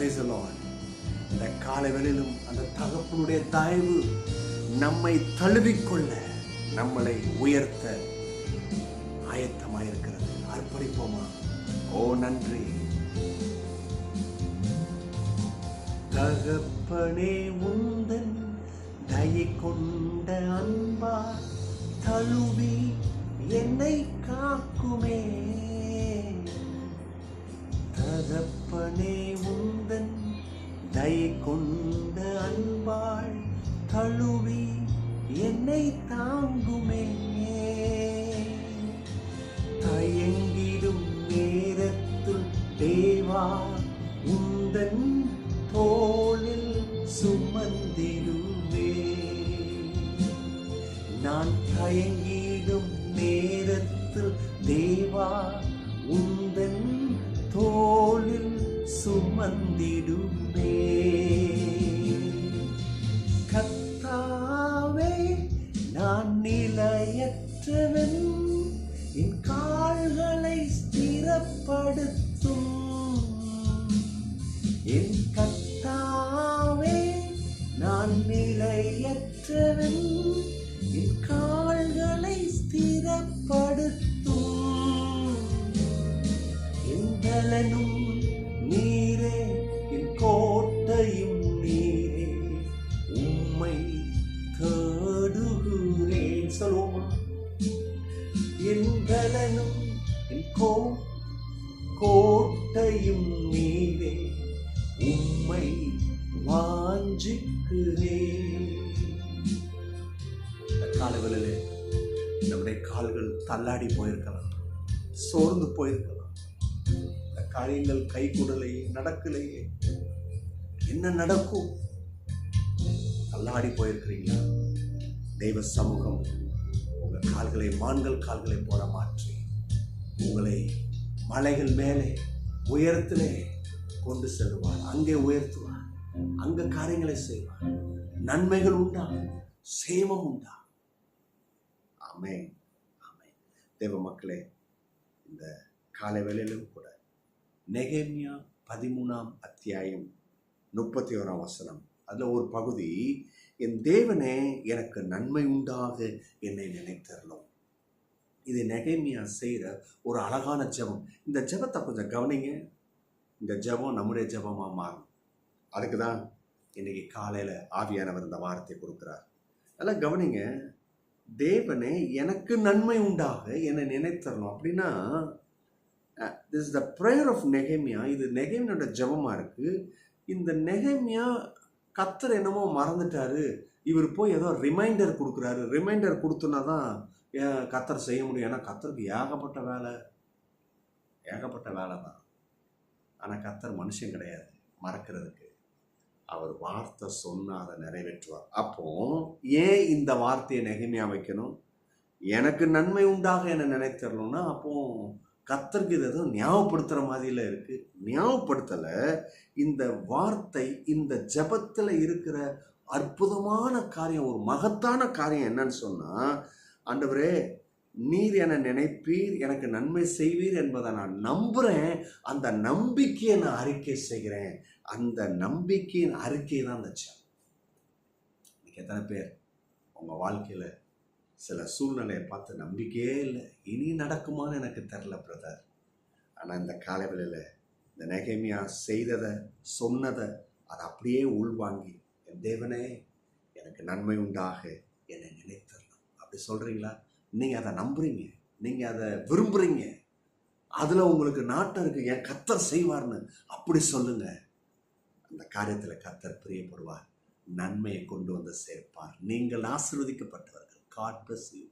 Praise the Lord. இந்த காலை வேளையிலும் அந்த தகப்பனுடைய தயவு நம்மை தழுவிக்கொள்ள, நம்மளை உயர்த்த ஆயத்தமாயிருக்கிறது. அர்ப்பணிப்போமா? ஓ நன்றி தகப்பனே, உந்தன் தயை கொண்ட அன்பா தழுவி என்னை காக்குமே. தகப்பனே, உந்தன் தயை கொண்ட அன்பாள் தழுவி என்னை தாங்குமே. தயங்கிடும் நேரத்தில் தேவா உந்தன் தோளில் சுமந்திடுவே. நான் தயங்கிடும் நேரத்தில் தேவா உந்தன் தோளில் சுமந்திடுவே. கர்த்தாவே, நான் நிலையற்றவன், என் கால்களை ஸ்திரப்படுத்தும். என் கர்த்தாவே, நான் நிலையற்றவன், என் கால்களை ஸ்திரப்படுத்தும். என் பலனும் நீரே, என் கோட்டையும் நீரே, உம்மை தேடுகிறேன். சொல்லுவோமா? என் பலனும் என் கோட்டையும் நீரே, உம்மை வாஞ்சிக்கிறேன். இந்த காலங்களிலே நம்முடைய கால்கள் தள்ளாடி போயிருக்கலாம், சோர்ந்து போயிருக்கலாம். இந்த காரியங்கள் கை கூடலையே, நடக்கலையே, என்ன நடக்கும்? தள்ளாடி போயிருக்கிறீங்களா? தெய்வ சமூகம் உங்க கால்களை மான்கள் கால்களை போல மாற்றி உங்களை மலைகள் மேலே உயரத்திலே கொண்டு செல்வார். அங்கே உயர்த்துவார், அங்க காரியங்களை செய்வார். நன்மைகள் உண்டா, சேமம் உண்டா. ஆமென், ஆமென். தேவ மக்களே, இந்த காலை வேளையிலும் கூட நெகேமியா 13ஆம் அத்தியாயம் 31ஆம் வசனம், அதுல ஒரு பகுதி, என் தேவனே எனக்கு நன்மை உண்டாக என்னை நினைத்தரலும். இது நெகேமியா செய்கிற ஒரு அழகான ஜெபம். இந்த ஜெபத்தை கொஞ்சம் கவனிங்க. இந்த ஜெபம் நம்முடைய ஜெபமா மாறும். அதுக்கு தான் இன்னைக்கு காலையில் ஆவியானவர் இந்த வார்த்தை கொடுக்குறார். நல்லா கவனிங்க. தேவனே எனக்கு நன்மை உண்டாக என்னை நினைத்தரணும் அப்படின்னா, this is the prayer of நெகேமியா. இது நெகேமியோட ஜெபமாக இருக்கு. இந்த நெகேமியா கர்த்தர் என்னமோ மறந்துட்டாரு, இவர் போய் ஏதோ ரிமைண்டர் கொடுக்குறாரு. ரிமைண்டர் கொடுத்தோன்னா தான் கர்த்தர் செய்ய முடியும். ஏன்னா கர்த்தருக்கு ஏகப்பட்ட வேலை தான். ஆனால் கர்த்தர் மனுஷன் கிடையாது மறக்கிறதுக்கு. அவர் வார்த்தை சொன்னால் அதை நிறைவேற்றுவார். அப்போ ஏன் இந்த வார்த்தையை நெகேமியா வைக்கணும்? எனக்கு நன்மை உண்டாக என்ன நினைத்தரணும்னா, அப்போ கர்த்தருக்கு இது எதுவும் ஞாபகப்படுத்துகிற மாதிரில இருக்கு. ஞாபகப்படுத்தலை. இந்த வார்த்தை, இந்த ஜெபத்தில் இருக்கிற அற்புதமான காரியம், ஒரு மகத்தான காரியம் என்னன்னு சொன்னால், ஆண்டவரே நீர் என்னை நினைப்பீர், எனக்கு நன்மை செய்வீர் என்பதை நான் நம்புகிறேன். அந்த நம்பிக்கையை நான் அறிக்கை செய்கிறேன். அந்த நம்பிக்கையின் அறிக்கை தான் அந்த ஜெபம். இன்னைக்கு எத்தனை பேர் உங்கள் வாழ்க்கையில் சில சூழ்நிலையை பார்த்து நம்பிக்கையே இல்லை, இனி நடக்குமான்னு எனக்கு தெரில பிரதர். ஆனால் இந்த காலவெளியில் இந்த நெகேமியா செய்ததை, சொன்னதை, அதை அப்படியே உள்வாங்கி, என் தேவனே எனக்கு நன்மை உண்டாக என்னை நினைத்தரணும் அப்படி சொல்கிறீங்களா? நீங்கள் அதை நம்புறீங்க, நீங்கள் அதை விரும்புகிறீங்க, அதில் உங்களுக்கு நாட்டம் இருக்குது, என் கர்த்தர் செய்வார்னு அப்படி சொல்லுங்க. அந்த காரியத்தில் கர்த்தர் பிரியப்படுவார், நன்மையை கொண்டு வந்து சேர்ப்பார். நீங்கள் ஆசீர்வதிக்கப்பட்டவர்கள். God bless you.